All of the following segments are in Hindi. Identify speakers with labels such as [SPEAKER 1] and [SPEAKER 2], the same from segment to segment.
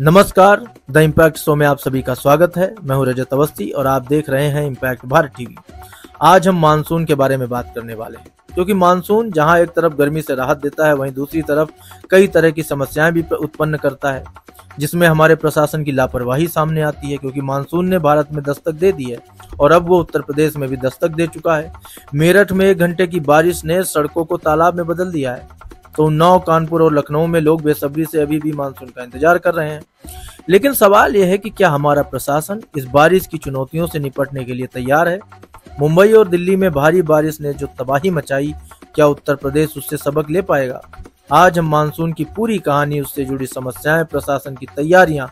[SPEAKER 1] नमस्कार, द इम्पैक्ट शो में आप सभी का स्वागत है। मैं हूं रजत अवस्थी और आप देख रहे हैं इम्पैक्ट भारत टीवी। आज हम मानसून के बारे में बात करने वाले हैं, क्योंकि मानसून जहां एक तरफ गर्मी से राहत देता है, वहीं दूसरी तरफ कई तरह की समस्याएं भी उत्पन्न करता है, जिसमें हमारे प्रशासन की लापरवाही सामने आती है। क्योंकि मानसून ने भारत में दस्तक दे दी है और अब वो उत्तर प्रदेश में भी दस्तक दे चुका है। मेरठ में 1 घंटे की बारिश ने सड़कों को तालाब में बदल दिया है, तो उन्नाव, कानपुर और लखनऊ में लोग बेसब्री से अभी भी मानसून का इंतजार कर रहे हैं। लेकिन सवाल यह है कि क्या हमारा प्रशासन इस बारिश की चुनौतियों से निपटने के लिए तैयार है? मुंबई और दिल्ली में भारी बारिश ने जो तबाही मचाई, क्या उत्तर प्रदेश उससे सबक ले पाएगा? आज हम मानसून की पूरी कहानी, उससे जुड़ी समस्याएं, प्रशासन की तैयारियां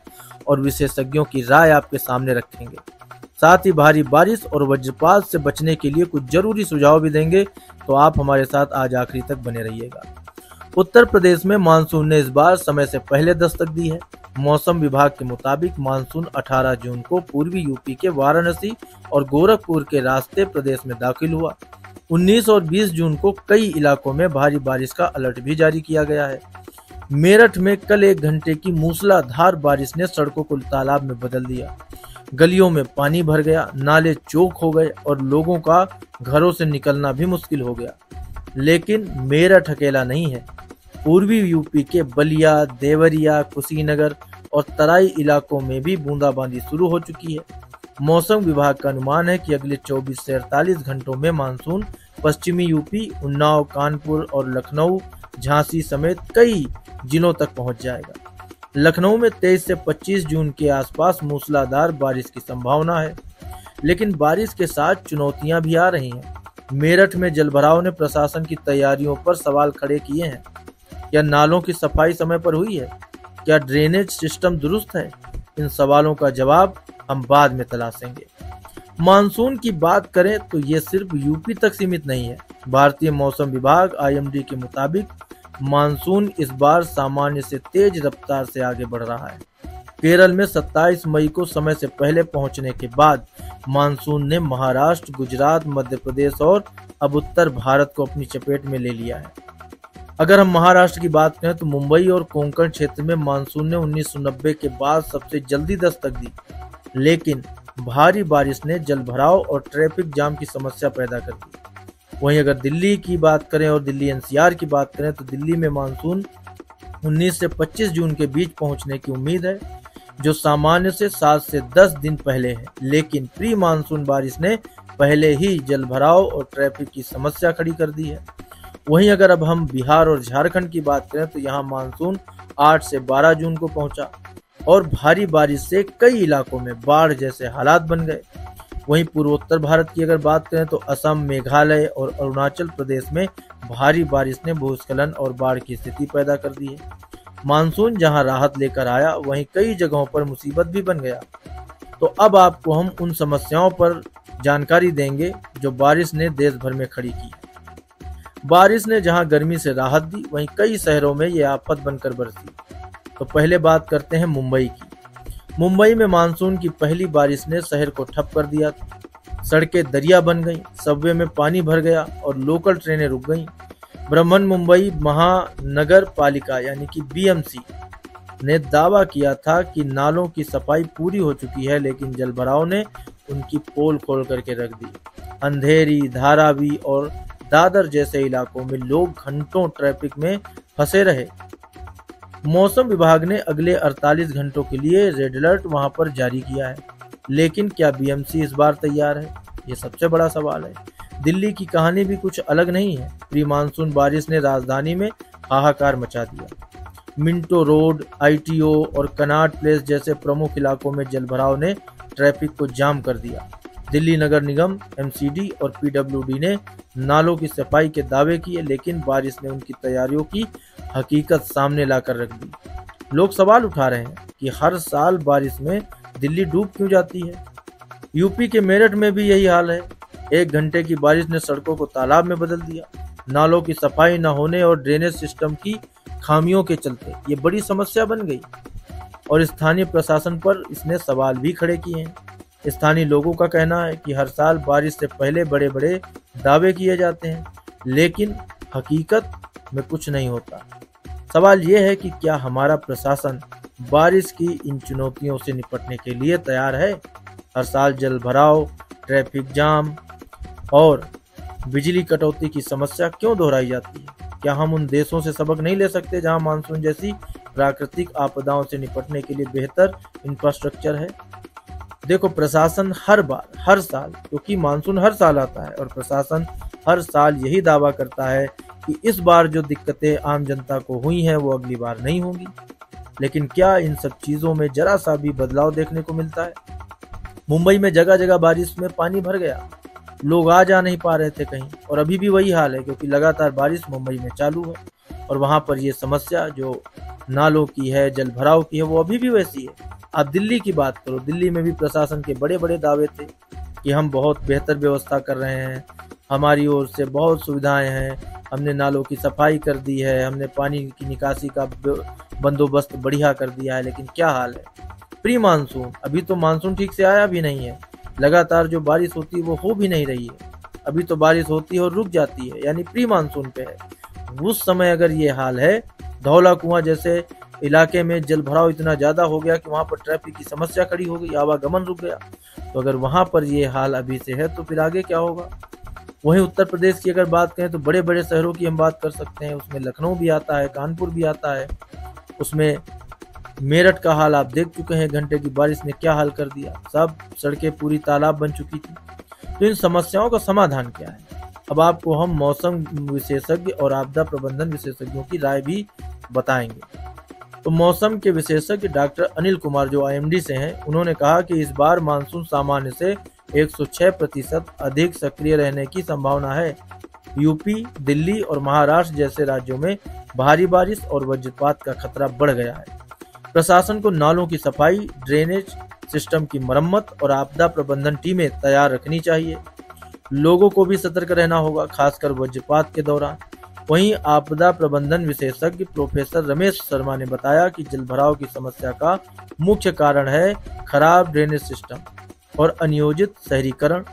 [SPEAKER 1] और विशेषज्ञों की राय आपके सामने रखेंगे। साथ ही भारी बारिश और वज्रपात से बचने के लिए कुछ जरूरी सुझाव भी देंगे, तो आप हमारे साथ आज आखिरी तक बने रहिएगा। उत्तर प्रदेश में मानसून ने इस बार समय से पहले दस्तक दी है। मौसम विभाग के मुताबिक मानसून 18 जून को पूर्वी यूपी के वाराणसी और गोरखपुर के रास्ते प्रदेश में दाखिल हुआ। 19 और 20 जून को कई इलाकों में भारी बारिश का अलर्ट भी जारी किया गया है। मेरठ में कल 1 घंटे की मूसलाधार बारिश ने सड़कों को तालाब में बदल दिया। गलियों में पानी भर गया, नाले चौक हो गए और लोगों का घरों से निकलना भी मुश्किल हो गया। लेकिन मेरठ अकेला नहीं है। पूर्वी यूपी के बलिया, देवरिया, कुशीनगर और तराई इलाकों में भी बूंदाबांदी शुरू हो चुकी है। मौसम विभाग का अनुमान है कि अगले 24 से 48 घंटों में मानसून पश्चिमी यूपी, उन्नाव, कानपुर और लखनऊ, झांसी समेत कई जिलों तक पहुंच जाएगा। लखनऊ में 23 से 25 जून के आसपास मूसलाधार बारिश की संभावना है। लेकिन बारिश के साथ चुनौतियां भी आ रही हैं। मेरठ में जलभराव ने प्रशासन की तैयारियों पर सवाल खड़े किए हैं। क्या नालों की सफाई समय पर हुई है? क्या ड्रेनेज सिस्टम दुरुस्त है? इन सवालों का जवाब हम बाद में तलाशेंगे। मानसून की बात करें तो ये सिर्फ यूपी तक सीमित नहीं है। भारतीय मौसम विभाग IMD के मुताबिक मानसून इस बार सामान्य से तेज रफ्तार से आगे बढ़ रहा है। केरल में 27 मई को समय से पहले पहुंचने के बाद मानसून ने महाराष्ट्र, गुजरात, मध्य प्रदेश और अब उत्तर भारत को अपनी चपेट में ले लिया है। अगर हम महाराष्ट्र की बात करें तो मुंबई और कोंकण क्षेत्र में मानसून ने 1990 के बाद सबसे जल्दी दस्तक दी। लेकिन भारी बारिश ने जलभराव और ट्रैफिक जाम की समस्या पैदा कर दी। वहीं अगर दिल्ली की बात करें और दिल्ली NCR की बात करें तो दिल्ली में मानसून 19 से 25 जून के बीच पहुंचने की उम्मीद है, जो सामान्य से 7 से 10 दिन पहले है। लेकिन प्री मानसून बारिश ने पहले ही जलभराव और ट्रैफिक की समस्या खड़ी कर दी है। वहीं अगर अब हम बिहार और झारखंड की बात करें तो यहाँ मानसून 8 से 12 जून को पहुंचा और भारी बारिश से कई इलाकों में बाढ़ जैसे हालात बन गए। वहीं पूर्वोत्तर भारत की अगर बात करें तो असम, मेघालय और अरुणाचल प्रदेश में भारी बारिश ने भूस्खलन और बाढ़ की स्थिति पैदा कर दी है। मानसून जहां राहत लेकर आया, वहीं कई जगहों पर मुसीबत भी बन गया। तो अब आपको हम उन समस्याओं पर जानकारी देंगे जो बारिश ने देश भर में खड़ी की। बारिश ने जहां गर्मी से राहत दी, वहीं कई शहरों में ये आफत बनकर बरसी। तो पहले बात करते हैं मुंबई की। मुंबई में मानसून की पहली बारिश ने शहर को ठप कर दिया। सड़कें दरिया बन गईं, सबवे में पानी भर गया और लोकल ट्रेनें रुक गईं। बृहन मुंबई महानगर पालिका यानी कि BMC ने दावा किया था कि नालों की सफाई पूरी हो चुकी है, लेकिन जलभराव ने उनकी पोल खोल करके रख दी। अंधेरी, धारावी और दादर जैसे इलाकों में लोग घंटों ट्रैफिक में फंसे रहे। मौसम विभाग ने अगले 48 घंटों के लिए रेड अलर्ट वहां पर जारी किया है। लेकिन क्या BMC इस बार तैयार है? ये सबसे बड़ा सवाल है। दिल्ली की कहानी भी कुछ अलग नहीं है। प्री मानसून बारिश ने राजधानी में हाहाकार मचा दिया। मिंटो रोड, ITO और कनॉट प्लेस जैसे प्रमुख इलाकों में जलभराव ने ट्रैफिक को जाम कर दिया। दिल्ली नगर निगम, MCD और PWD ने नालों की सफाई के दावे किए, लेकिन बारिश ने उनकी तैयारियों की हकीकत सामने लाकर रख दी। लोग सवाल उठा रहे हैं कि हर साल बारिश में दिल्ली डूब क्यों जाती है? यूपी के मेरठ में भी यही हाल है। 1 घंटे की बारिश ने सड़कों को तालाब में बदल दिया। नालों की सफाई न होने और ड्रेनेज सिस्टम की खामियों के चलते ये बड़ी समस्या बन गई और स्थानीय प्रशासन पर इसने सवाल भी खड़े किए हैं। स्थानीय लोगों का कहना है कि हर साल बारिश से पहले बड़े बड़े दावे किए जाते हैं, लेकिन हकीकत में कुछ नहीं होता। सवाल ये है कि क्या हमारा प्रशासन बारिश की इन चुनौतियों से निपटने के लिए तैयार है? हर साल जल भराव, ट्रैफिक जाम और बिजली कटौती की समस्या क्यों दोहराई जाती है? क्या हम उन देशों से सबक नहीं ले सकते जहां मानसून जैसी प्राकृतिक आपदाओं से निपटने के लिए बेहतर इंफ्रास्ट्रक्चर है? देखो, प्रशासन हर साल, क्योंकि मानसून हर साल आता है और प्रशासन हर साल यही दावा करता है कि इस बार जो दिक्कतें आम जनता को हुई हैं वो अगली बार नहीं होंगी। लेकिन क्या इन सब चीजों में जरा सा भी बदलाव देखने को मिलता है? मुंबई में जगह जगह बारिश में पानी भर गया, लोग आ जा नहीं पा रहे थे कहीं, और अभी भी वही हाल है क्योंकि लगातार बारिश मुंबई में चालू है और वहां पर ये समस्या जो नालों की है, जल भराव की है, वो अभी भी वैसी है। आप दिल्ली की बात करो, दिल्ली में भी प्रशासन के बड़े बड़े दावे थे कि हम बहुत बेहतर व्यवस्था कर रहे हैं, हमारी ओर से बहुत सुविधाएं हैं, हमने नालों की सफाई कर दी है, हमने पानी की निकासी का बंदोबस्त बढ़िया कर दिया है। लेकिन क्या हाल है? प्री मानसून, अभी तो मानसून ठीक से आया भी नहीं है, लगातार जो बारिश होती है वो हो भी नहीं रही है, अभी तो बारिश होती है और रुक जाती है, यानी प्री मानसून पे है। उस समय अगर ये हाल है, धौला कुआं जैसे इलाके में जल भराव इतना ज्यादा हो गया कि वहां पर ट्रैफिक की समस्या खड़ी हो गई, आवागमन रुक गया, तो अगर वहां पर ये हाल अभी से है तो फिर आगे क्या होगा? वहीं उत्तर प्रदेश की अगर बात करें तो बड़े बड़े शहरों की हम बात कर सकते हैं, उसमें लखनऊ भी आता है, कानपुर भी आता है, उसमें मेरठ का हाल आप देख चुके हैं, घंटे की बारिश ने क्या हाल कर दिया, सब सड़कें पूरी तालाब बन चुकी थी। तो इन समस्याओं का समाधान क्या है? अब आपको हम मौसम विशेषज्ञ और आपदा प्रबंधन विशेषज्ञों की राय भी बताएंगे। तो मौसम के विशेषज्ञ डॉक्टर अनिल कुमार जो IMD से हैं, उन्होंने कहा कि इस बार मानसून सामान्य से 106% अधिक सक्रिय रहने की संभावना है। यूपी, दिल्ली और महाराष्ट्र जैसे राज्यों में भारी बारिश और वज्रपात का खतरा बढ़ गया है। प्रशासन को नालों की सफाई, ड्रेनेज सिस्टम की मरम्मत और आपदा प्रबंधन टीमें तैयार रखनी चाहिए। लोगों को भी सतर्क रहना होगा, खासकर वज्रपात के दौरान। वहीं आपदा प्रबंधन विशेषज्ञ प्रोफेसर रमेश शर्मा ने बताया कि जलभराव की समस्या का मुख्य कारण है खराब ड्रेनेज सिस्टम और अनियोजित शहरीकरण।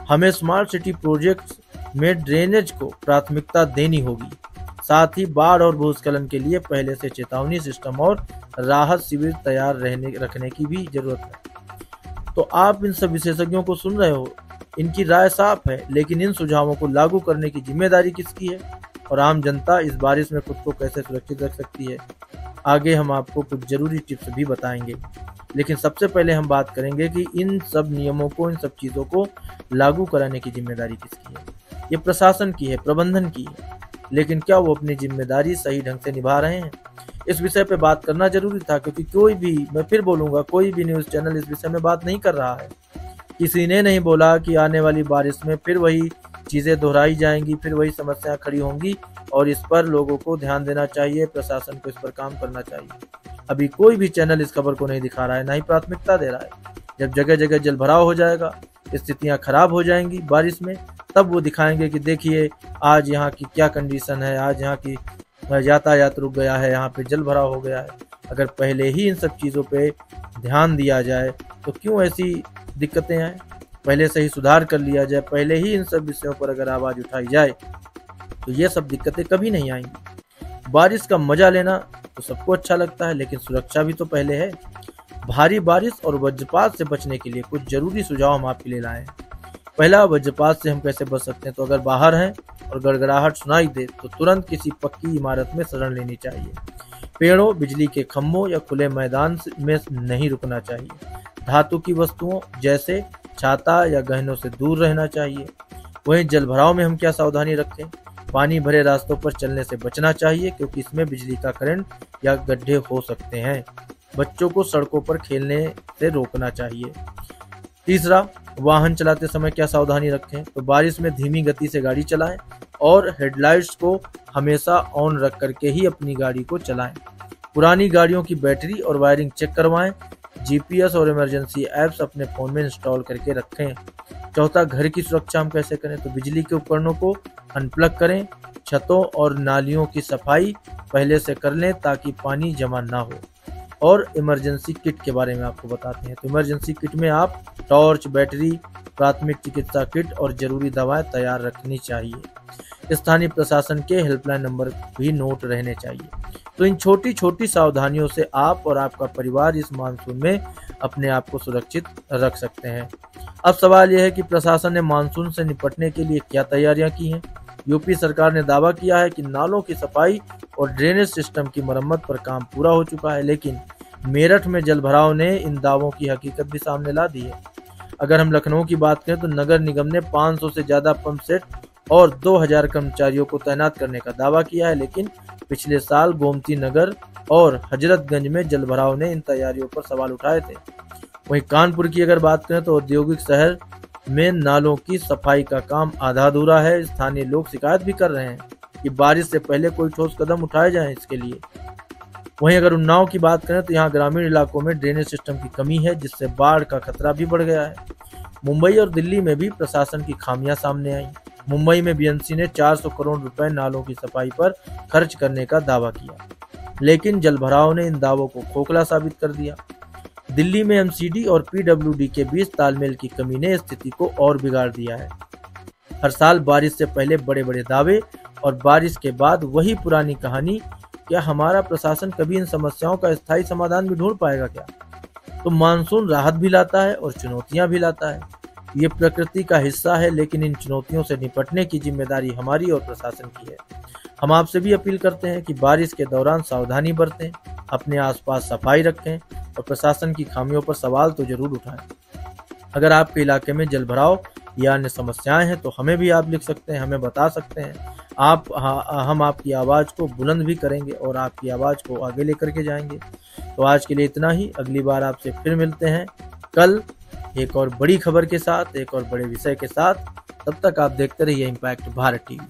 [SPEAKER 1] हमें स्मार्ट सिटी प्रोजेक्ट्स में ड्रेनेज को प्राथमिकता देनी होगी। साथ ही बाढ़ और भूस्खलन के लिए पहले से चेतावनी सिस्टम और राहत शिविर तैयार रखने की भी जरूरत है। तो आप इन सब विशेषज्ञों को सुन रहे हो, इनकी राय साफ है, लेकिन इन सुझावों को लागू करने की जिम्मेदारी किसकी है और आम जनता इस बारिश में खुद को कैसे सुरक्षित रख सकती है? आगे हम आपको कुछ जरूरी टिप्स भी बताएंगे, लेकिन सबसे पहले हम बात करेंगे कि इन सब नियमों को, इन सब चीजों को लागू कराने की जिम्मेदारी किसकी है? ये प्रशासन की है, प्रबंधन की है, लेकिन क्या वो अपनी जिम्मेदारी सही ढंग से निभा रहे हैं? इस विषय पे बात करना जरूरी था, क्योंकि कोई भी, मैं फिर बोलूंगा, कोई भी न्यूज चैनल इस विषय में बात नहीं कर रहा है। किसी ने नहीं बोला कि आने वाली बारिश में फिर वही चीजें दोहराई जाएंगी, फिर वही समस्याएं खड़ी होंगी और इस पर लोगों को ध्यान देना चाहिए, प्रशासन को इस पर काम करना चाहिए। अभी कोई भी चैनल इस खबर को नहीं दिखा रहा है, ना ही प्राथमिकता दे रहा है। जब जगह जगह जल भराव हो जाएगा, स्थितियां खराब हो जाएंगी बारिश में, तब वो दिखाएंगे कि देखिए आज यहाँ की क्या कंडीशन है, आज यहाँ की यातायात रुक गया है, यहाँ पे जल भराव हो गया है। अगर पहले ही इन सब चीज़ों पे ध्यान दिया जाए तो क्यों ऐसी दिक्कतें आए? पहले से ही सुधार कर लिया जाए, पहले ही इन सब विषयों पर अगर आवाज़ उठाई जाए तो ये सब दिक्कतें कभी नहीं आएंगी। बारिश का मजा लेना तो सबको अच्छा लगता है, लेकिन सुरक्षा भी तो पहले है। भारी बारिश और वज्रपात से बचने के लिए कुछ जरूरी सुझाव हम आपके लिए लाए हैं। पहला, वज्रपात से हम कैसे बच सकते हैं? तो अगर बाहर हैं और गड़गड़ाहट सुनाई दे तो तुरंत किसी पक्की इमारत में शरण लेनी चाहिए। पेड़ों, बिजली के खंभों या खुले मैदान में नहीं रुकना चाहिए। धातु की वस्तुओं जैसे छाता या गहनों से दूर रहना चाहिए। वहीं जल भराव में हम क्या सावधानी रखें? पानी भरे रास्तों पर चलने से बचना चाहिए, क्योंकि इसमें बिजली का करंट या गड्ढे हो सकते हैं। बच्चों को सड़कों पर खेलने से रोकना चाहिए। तीसरा, वाहन चलाते समय क्या सावधानी रखें? तो बारिश में धीमी गति से गाड़ी चलाएं और हेडलाइट्स को हमेशा ऑन रख करके ही अपनी गाड़ी को चलाएं। पुरानी गाड़ियों की बैटरी और वायरिंग चेक करवाएं। GPS और इमरजेंसी ऐप्स अपने फोन में इंस्टॉल करके रखें। चौथा, घर की सुरक्षा हम कैसे करें? तो बिजली के उपकरणों को अनप्लग करें। छतों और नालियों की सफाई पहले से कर लें ताकि पानी जमा ना हो। और इमरजेंसी किट के बारे में आपको बताते हैं। तो इमरजेंसी किट में आप टॉर्च, बैटरी, प्राथमिक चिकित्सा किट और जरूरी दवाएं तैयार रखनी चाहिए। स्थानीय प्रशासन के हेल्पलाइन नंबर भी नोट रहने चाहिए। तो इन छोटी छोटी सावधानियों से आप और आपका परिवार इस मानसून में अपने आप को सुरक्षित रख सकते हैं। अब सवाल यह है कि प्रशासन ने मानसून से निपटने के लिए क्या तैयारियां की हैं। यूपी सरकार ने दावा किया है कि नालों की सफाई और ड्रेनेज सिस्टम की मरम्मत पर काम पूरा हो चुका है, लेकिन मेरठ में जलभराव ने इन दावों की हकीकत भी सामने ला दी है। अगर हम लखनऊ की बात करें तो नगर निगम ने 500 से ज्यादा पंप सेट और 2000 कर्मचारियों को तैनात करने का दावा किया है, लेकिन पिछले साल गोमती नगर और हजरतगंज में जलभराव ने इन तैयारियों पर सवाल उठाए थे। वहीं कानपुर की अगर बात करें तो औद्योगिक शहर में नालों की सफाई का काम आधा अधूरा है। स्थानीय लोग शिकायत भी कर रहे हैं कि बारिश से पहले कोई ठोस कदम उठाए जाएं इसके लिए। वहीं अगर उन्नाव की बात करें तो यहाँ ग्रामीण इलाकों में ड्रेनेज सिस्टम की कमी है, जिससे बाढ़ का खतरा भी बढ़ गया है। मुंबई और दिल्ली में भी प्रशासन की खामियां सामने आई। मुंबई में बीएमसी ने 400 करोड़ रुपए नालों की सफाई पर खर्च करने का दावा किया, लेकिन जलभराव ने इन दावों को खोखला साबित कर दिया। दिल्ली में एमसीडी और पीडब्ल्यूडी के बीच तालमेल की कमी ने स्थिति को और बिगाड़ दिया है। हर साल बारिश से पहले बड़े बड़े दावे और बारिश के बाद वही पुरानी कहानी। क्या हमारा प्रशासन कभी इन समस्याओं का स्थायी समाधान भी ढूंढ पाएगा क्या? तो मानसून राहत भी लाता है और चुनौतियां भी लाता है। ये प्रकृति का हिस्सा है, लेकिन इन चुनौतियों से निपटने की जिम्मेदारी हमारी और प्रशासन की है। हम आपसे भी अपील करते हैं कि बारिश के दौरान सावधानी बरतें, अपने आसपास सफाई रखें और प्रशासन की खामियों पर सवाल तो जरूर उठाएं। अगर आपके इलाके में जलभराव या अन्य समस्याएं हैं तो हमें भी आप लिख सकते हैं, हमें बता सकते हैं। हम आपकी आवाज़ को बुलंद भी करेंगे और आपकी आवाज़ को आगे लेकर के जाएंगे। तो आज के लिए इतना ही। अगली बार आपसे फिर मिलते हैं कल एक और बड़ी खबर के साथ, एक और बड़े विषय के साथ। तब तक आप देखते रहिए इम्पैक्ट भारत टीवी।